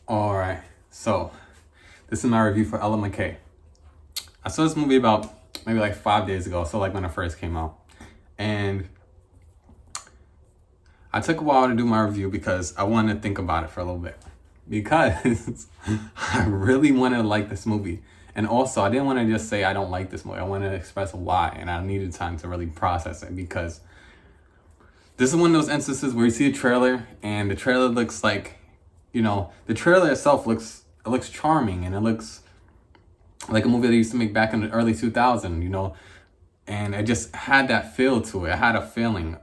All right, so this is my review for Ella McCay. I saw this movie about maybe like 5 days ago, so like when it first came out. And I took a while to do my review because I wanted to think about it for a little bit. Because I really wanted to like this movie. And also, I didn't want to just say I don't like this movie. I wanted to express why. And I needed time to really process it because this is one of those instances where you see a trailer and the trailer looks like, the trailer itself looks charming and it looks like a movie they used to make back in the early 2000s, and it just had that feel to it. It had a feeling,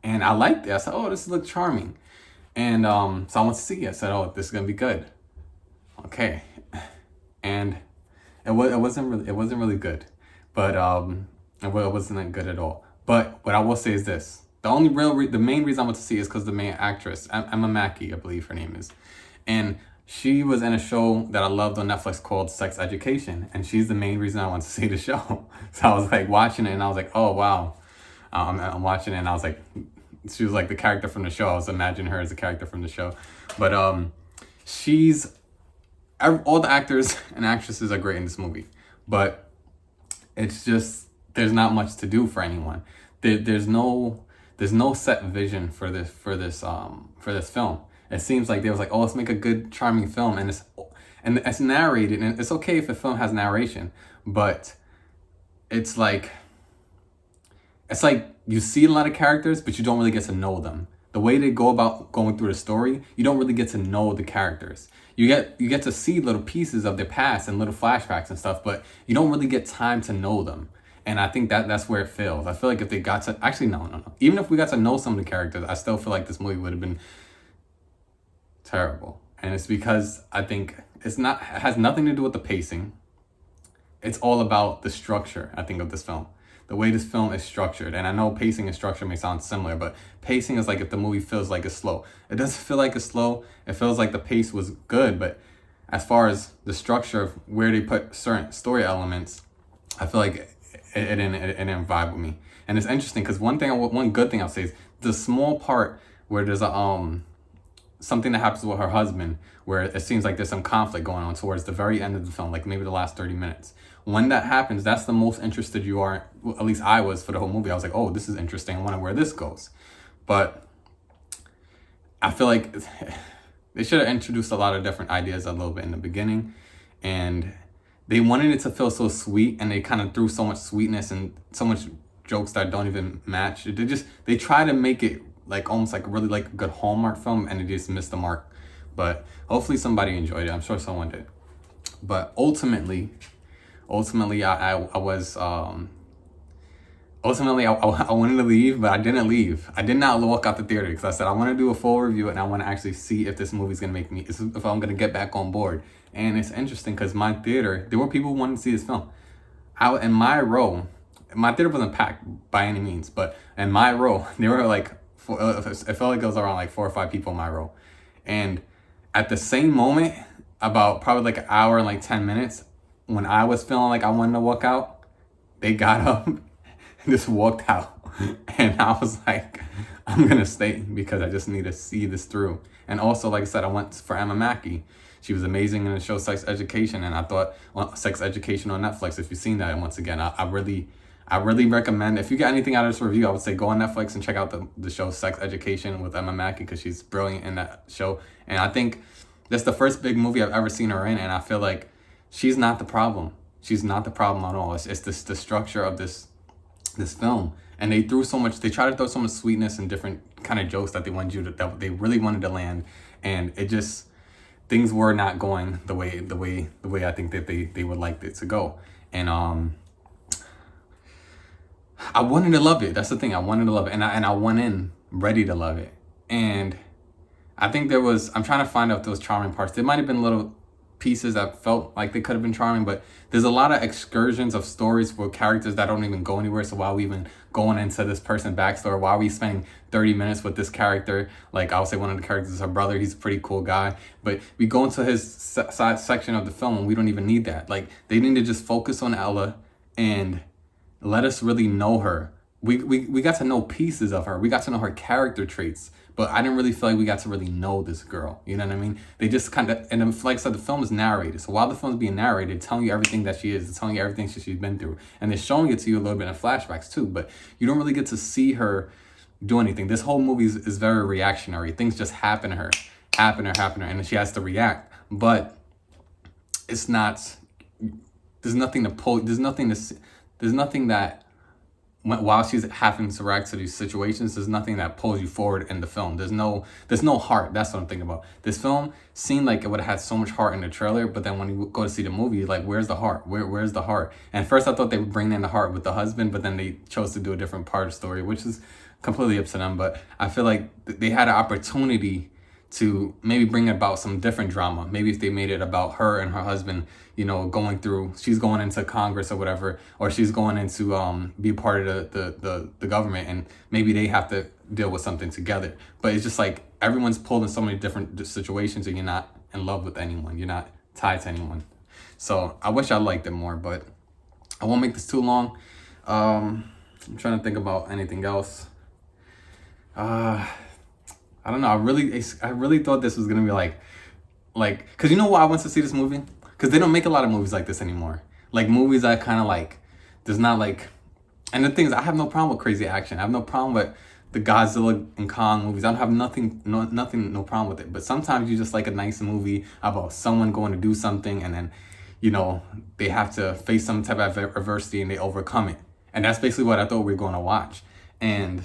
and I liked it. I said, "Oh, this looks charming," and so I went to see it. I said, "Oh, this is gonna be good." Okay, and it wasn't really good, but it wasn't good at all. But what I will say is this: the main reason I went to see it is because the main actress, Emma Mackey, I believe her name is, and she was in a show that I loved on Netflix called Sex Education, and she's the main reason I went to see the show. So I was like watching it, and I was like, "Oh wow," I'm watching it, and I was like, she was like the character from the show. I was imagining her as the character from the show, but she's all the actors and actresses are great in this movie, but it's just there's not much to do for anyone. There's no set vision for this film. It seems like they was like, oh, let's make a good, charming film, and it's narrated, and it's okay if a film has narration, but it's like you see a lot of characters, but you don't really get to know them. The way they go about going through the story, you don't really get to know the characters. You get to see little pieces of their past and little flashbacks and stuff, but you don't really get time to know them. And I think that's where it fails. I feel like if they got to actually no. Even if we got to know some of the characters, I still feel like this movie would have been terrible. And it's because I think it has nothing to do with the pacing. It's all about the structure, I think, of this film. The way this film is structured. And I know pacing and structure may sound similar, but pacing is like if the movie feels like it's slow. It doesn't feel like it's slow. It feels like the pace was good, but as far as the structure of where they put certain story elements, I feel like it didn't vibe with me. And it's interesting because one good thing I'll say is the small part where there's something that happens with her husband, where it seems like there's some conflict going on towards the very end of the film, like maybe the last 30 minutes. When that happens, that's the most interested you are, well, at least I was for the whole movie. I was like, oh, this is interesting. I wonder where this goes. But I feel like they should have introduced a lot of different ideas a little bit in the beginning. And they wanted it to feel so sweet, and they kind of threw so much sweetness and so much jokes that don't even match. They try to make it like almost like really like a good Hallmark film, and it just missed the mark. But hopefully somebody enjoyed it. I'm sure someone did. But ultimately, I wanted to leave, but I didn't leave. I did not walk out the theater because I said I want to do a full review and I want to actually see if this movie's gonna make me, if I'm gonna get back on board. And it's interesting because my theater, there were people who wanted to see this film. In my row, my theater wasn't packed by any means, but in my row, there were like it felt like it was around like 4 or 5 people in my row. And at the same moment, about probably like an hour and like 10 minutes, when I was feeling like I wanted to walk out, they got up and just walked out. And I was like, I'm going to stay because I just need to see this through. And also, like I said, I went for Emma Mackey. She was amazing in the show Sex Education. And I thought, well, Sex Education on Netflix, if you've seen that, and once again, I really recommend, if you get anything out of this review, I would say go on Netflix and check out the show Sex Education with Emma Mackey because she's brilliant in that show. And I think that's the first big movie I've ever seen her in, and I feel like she's not the problem. She's not the problem at all. It's the structure of this film. And they try to throw so much sweetness and different kind of jokes that that they really wanted to land. And it just, things were not going the way I think that they would like it to go. And I wanted to love it. That's the thing. I wanted to love it. And I went in ready to love it. And I think I'm trying to find out those charming parts. There might have been little pieces that felt like they could have been charming, but there's a lot of excursions of stories for characters that don't even go anywhere. So why are we even going into this person's backstory? Why are we spending 30 minutes with this character? Like, I'll say one of the characters is her brother. He's a pretty cool guy, but we go into his side section of the film and we don't even need that. Like, they need to just focus on Ella and let us really know her we got to know pieces of her. We got to know her character traits, but I didn't really feel like we got to really know this girl. You know what I mean? They just kind of, and then, like I said, the film is narrated. So while the film's being narrated, it's telling you everything that she is. It's telling you everything she's been through. And they're showing it to you a little bit in flashbacks too, but you don't really get to see her do anything. This whole movie is very reactionary. Things just happen to her, happen to her, and she has to react. But it's not, there's nothing to pull, there's nothing that, while she's having to react to these situations, there's nothing that pulls you forward in the film. There's no heart. That's what I'm thinking about. This film seemed like it would have had so much heart in the trailer, but then when you go to see the movie, you're like, where's the heart? Where's the heart? And at first I thought they would bring in the heart with the husband, but then they chose to do a different part of the story, which is completely up to them. But I feel like they had an opportunity to maybe bring about some different drama. Maybe if they made it about her and her husband, you know, going through, she's going into Congress or whatever, or she's going into be part of the government, and maybe they have to deal with something together. But it's just like everyone's pulled in so many different situations, and you're not in love with anyone. You're not tied to anyone. So I wish I liked it more, but I won't make this too long. I'm trying to think about anything else. I don't know. I really thought this was gonna be like, cause you know why I went to see this movie? Cause they don't make a lot of movies like this anymore. Like movies that kind of like, there's not like, and the thing is, I have no problem with crazy action. I have no problem with the Godzilla and Kong movies. I don't have no problem with it. But sometimes you just like a nice movie about someone going to do something, and then, you know, they have to face some type of adversity and they overcome it. And that's basically what I thought we were going to watch. And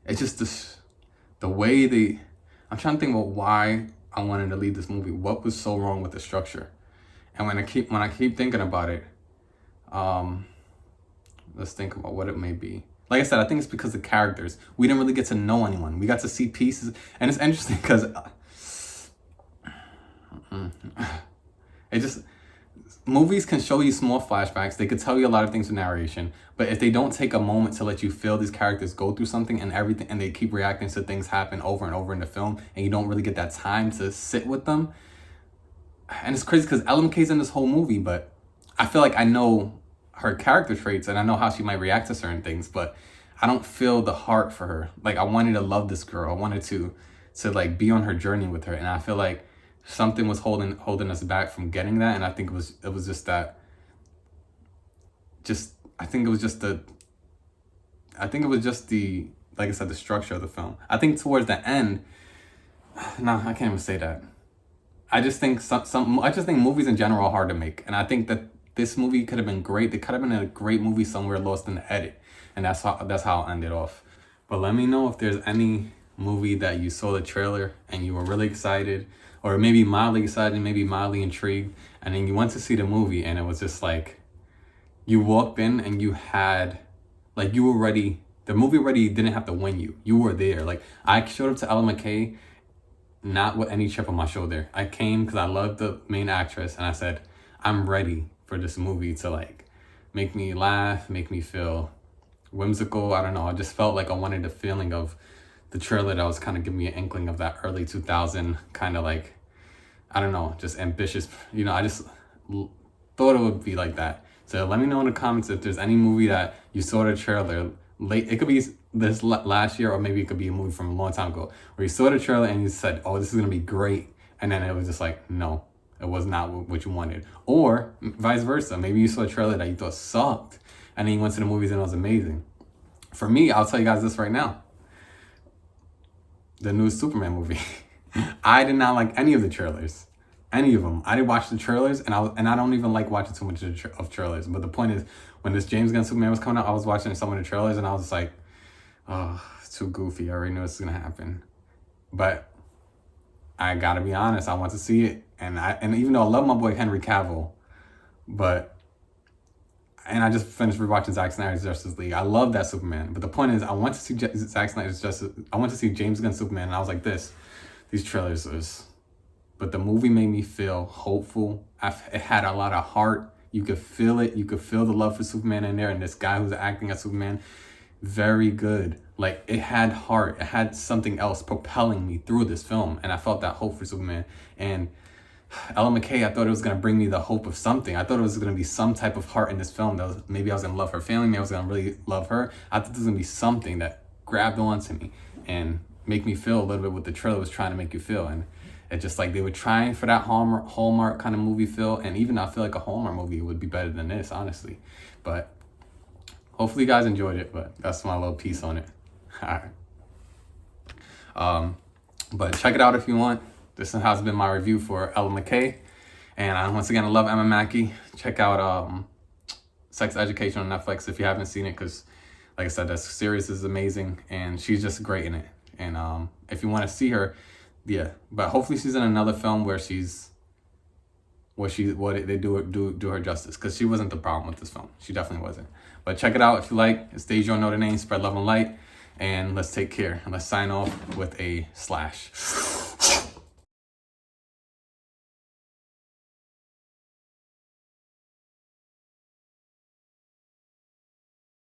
it's just this. The way I'm trying to think about why I wanted to leave this movie. What was so wrong with the structure? And when I keep thinking about it, let's think about what it may be. Like I said, I think it's because the characters. We didn't really get to know anyone. We got to see pieces, and it's interesting because it just, movies can show you small flashbacks. They could tell you a lot of things with narration, but if they don't take a moment to let you feel these characters go through something and everything, and they keep reacting to things happen over and over in the film, and you don't really get that time to sit with them. And it's crazy because Ella McCay's in this whole movie, but I feel like I know her character traits and I know how she might react to certain things, but I don't feel the heart for her. Like, I wanted to love this girl. I wanted to like be on her journey with her, and I feel like something was holding us back from getting that. And I think it was just that. I think it was just the, like I said, the structure of the film. I think towards the end, no, I can't even say that. I just think I just think movies in general are hard to make, and I think that this movie could have been great. It could have been a great movie somewhere lost in the edit, and that's how I'll end it off. But let me know if there's any movie that you saw the trailer and you were really excited, or maybe mildly excited, maybe mildly intrigued, and then you went to see the movie and it was just like, you walked in and you had, like, you were ready. The movie already didn't have to win you. You were there. Like, I showed up to Ella McCay not with any chip on my shoulder. I came because I loved the main actress, and I said, I'm ready for this movie to like make me laugh, make me feel whimsical. I don't know. I just felt like I wanted the feeling of the trailer that was kind of giving me an inkling of that early 2000 kind of like, I don't know, just ambitious. You know, I just thought it would be like that. So let me know in the comments if there's any movie that you saw the trailer late. It could be this last year, or maybe it could be a movie from a long time ago where you saw the trailer and you said, oh, this is going to be great. And then it was just like, no, it was not what you wanted. Or vice versa. Maybe you saw a trailer that you thought sucked, and then you went to the movies and it was amazing. For me, I'll tell you guys this right now. The new Superman movie. I did not like any of the trailers. Any of them. I didn't watch the trailers, and I don't even like watching too much of trailers. But the point is, when this James Gunn Superman was coming out, I was watching some of the trailers, and I was just like, oh, it's too goofy. I already know this is going to happen. But I got to be honest, I want to see it. And even though I love my boy Henry Cavill, and I just finished rewatching Zack Snyder's Justice League. I love that Superman. But the point is, I went to see Zack Snyder's Justice. I went to see James Gunn Superman, and I was like, these trailers was. But the movie made me feel hopeful. It had a lot of heart. You could feel it. You could feel the love for Superman in there, and this guy who's acting as Superman, very good. Like, it had heart. It had something else propelling me through this film, and I felt that hope for Superman. And Ella McCay, I thought it was gonna bring me the hope of something. I thought it was gonna be some type of heart in this film. Maybe I was gonna love her family. Maybe I was gonna really love her. I thought there was gonna be something that grabbed onto me and make me feel a little bit what the trailer was trying to make you feel. And it's just like they were trying for that Hallmark kind of movie feel. And even I feel like a Hallmark movie would be better than this, honestly. But hopefully you guys enjoyed it. But that's my little piece on it. All right. But check it out if you want. This has been my review for Ella McCay. And once again, I love Ella McCay. Check out Sex Education on Netflix if you haven't seen it, because like I said, that series is amazing and she's just great in it. And if you want to see her, yeah. But hopefully she's in another film where they do her justice, because she wasn't the problem with this film. She definitely wasn't. But check it out if you like. It's Deja Notre Dame. Spread love and light. And let's take care. And let's sign off with a slash.